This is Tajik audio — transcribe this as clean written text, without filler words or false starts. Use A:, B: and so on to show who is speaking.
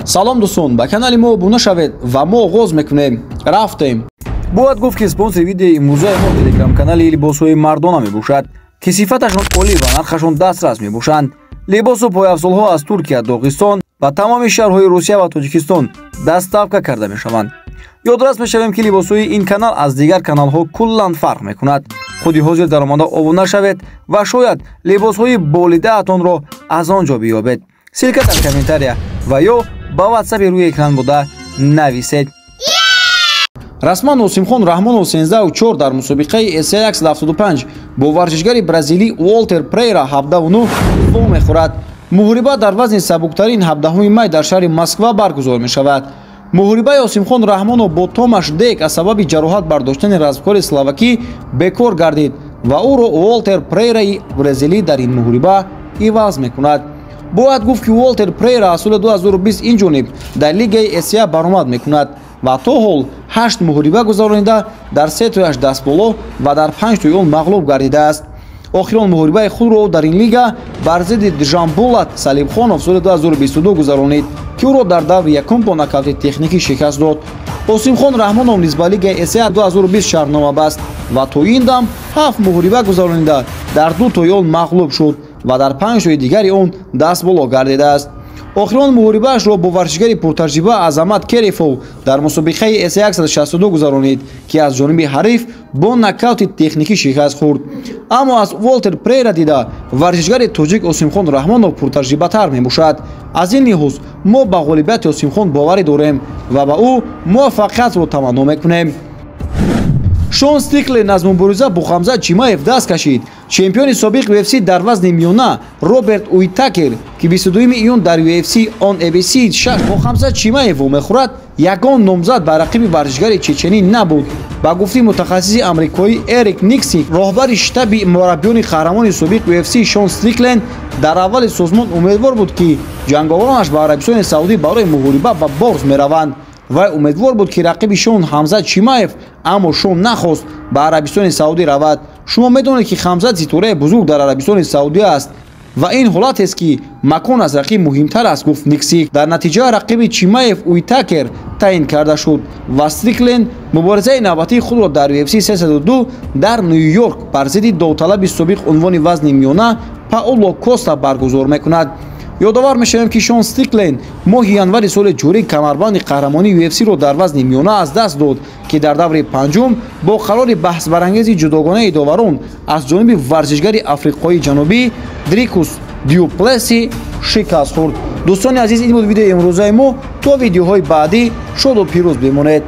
A: салом дӯстон, ба канали мо буна шавед ва мо оғоз мекунем. Рафтем. Бояд гуфт ки спонсори видеои имрӯзаи мо телеграм-канали либосҳои мардона мебошад ки сифаташон олӣ ва нархашон дастрас мебошанд. Либосу пойафзолҳо аз Туркия, Доғистон ва тамоми шаҳрҳои Русия ва Тоҷикистон дастставка карда мешаванд. ёдрас мешавем ки либосҳои ин канал аз дигар каналҳо куллан фарқ мекунад. худи ҳозир дар омада обуна шавед ва шояд либосҳои болидаатонро аз он ҷо биёбед. силка дар комментария ва ё ба ватсапи рӯи экран буда нависед. расман осимхон раҳмонов 13-4 дар мусобиқаи SA 175 бо варзишгари бразилӣ Уолтер Прейра 17-9 во мехӯрад. муҳориба дар вазни сабуктарин 17 май дар шаҳри Москва баргузор мешавад. муҳорибаи осимхон раҳмонов бо Томаш Дейк аз сабаби ҷароҳат бардоштани развкори словакӣ бекор гардид ва ӯро Уолтер Прейраи бразилӣ дар ин муҳориба иваз мекунад. бояд гуфт ки Уолтер Прейра аз соли 2020 инҷониб дар лигаи ASEA баромад мекунад ва то ҳол 8 муҳориба гузаронида дар 3-аш дастболо ва дар 5 он мағлуб гардидааст. охирон муҳорибаи худро дар ин лига бар зидди Джамбулат Салимхонов соли 2022 гузаронид ки ӯро дар даври якум бо нокаути техникӣ шикаст дод. осимхон раҳмонов низ ба лигаи ASEA 2020 шаҳрнома баст ва то ин дам 7 муҳориба гузаронида дар 2 он мағлуб шуд ва дар 5 дигари он дастболо гардидааст. охирон муҳорибаашро бо варзишгари пуртаҷриба Азамат Керифов дар мусобиқаи ASEA 162 гузаронид ки аз ҷониби ҳариф бо нокаути техникӣ шикаст хӯрд. аммо аз Уолтер Прейра дида варзишгари тоҷик Осимхон Раҳмонов пуртаҷрибатар мебошад. аз ин лиҳоз мо ба ғолибияти Осимхон боварӣ дорем ва ба ӯ муваффақиятро таманно мекунем. Шон Стиклен аз мубориза бо Хамзат Чимаев даст кашид. чемпиони собиқ UFC дар вазни миёна Роберт Уитакер ки 22 июн дар UFC on ABC 6 бо Хамзат Чимаев мехӯрад, ягон номзад ба рақиби варзишгари чеченӣ набуд. ба гуфти мутахассиси амрикоӣ Эрик Никсик, роҳбари штаби мураббиёни қаҳрамони собиқ UFC Шон Стиклен дар аввали созмон умедвор буд ки ҷанговаронаш ба Арабистони Саудӣ барои муҳориба ба борз мераванд. вай умедвор буд ки рақиби Шон Хамзат Чимаев, аммо Шон нахост ба Арабистони Саудӣ равад. шумо медонед ки Хамзат зитораи бузург дар Арабистони Саудӣ аст ва ин ҳолатест ки макон аз рақиб муҳимтар аст, гуфт Никсик. дар натиҷа рақиби Чимаев Уитакер таъин карда шуд ва Стриклен муборизаи навбатии худро дар UFC 302 дар Нью-Йорк бар зидди довталаби собиқ унвони вазни миёна Пауло Коста баргузор мекунад. ёдовар мешавем ки Шон Стиклен моҳи январи соли ҷорӣ камарбанди қаҳрамонии UFC-ро дар вазни миёна аз даст дод ки дар даври панҷум бо қарори баҳсбарангези ҷудогонаи доварон аз ҷониби варзишгари африқои ҷанубӣ Дрикус Дюплеси шикаст хӯрд. дӯстони азиз, ин буд видеои имрӯзаи мо. то видеоҳои баъдӣ шоду пирӯз бимонед.